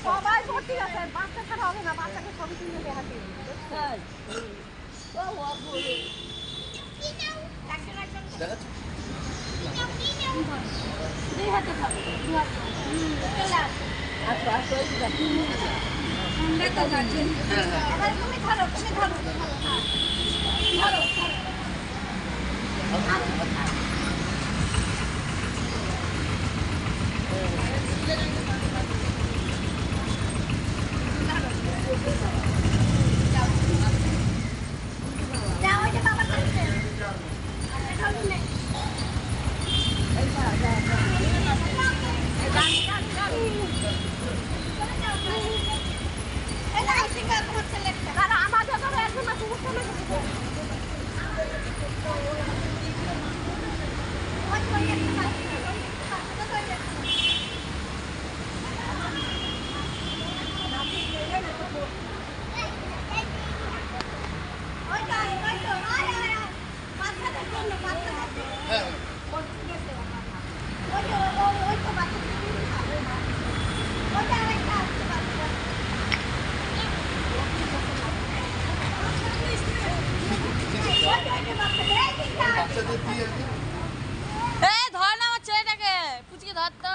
সবাই ভর্তি আছে, বাচ্চা ছাড়া হবে না, বাচ্চাকে ছবি তুলে দেখাতে তুমি ধরো ধর না আমার ছেলেটাকে, পুচকে ধর তো।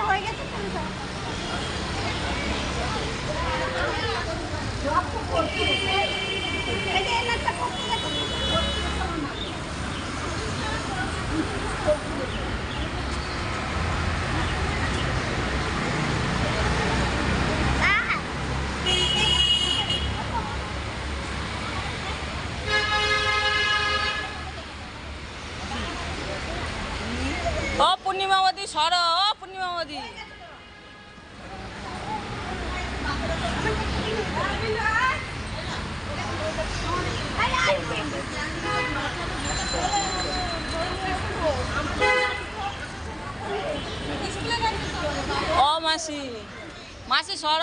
হয়ে গেছে ও পূর্ণিমাবতী সর, ও পূর্ণিমাবতী ও মাসি, মাসি সর,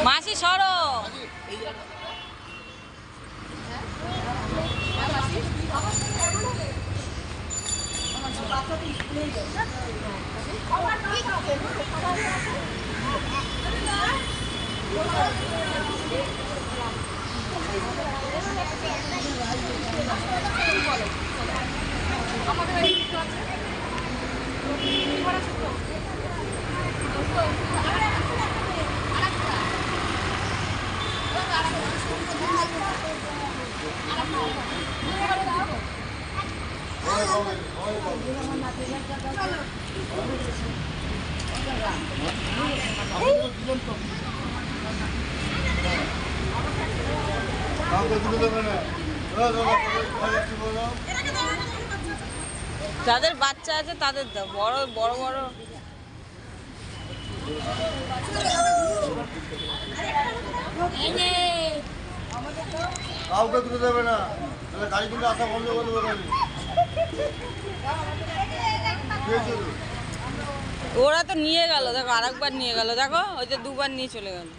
মাসি সর। যাদের বাচ্চা আছে তাদের দাও, বড় বড় বড় কাউকে তুলে দেবে না, তাহলে গাড়ি কিন্তু আসা বন্ধ করে দেবে। ওরা তো নিয়ে গেল, দেখো আরেকবার নিয়ে গেল, দেখো ওই যে দুবার নিয়ে চলে গেল।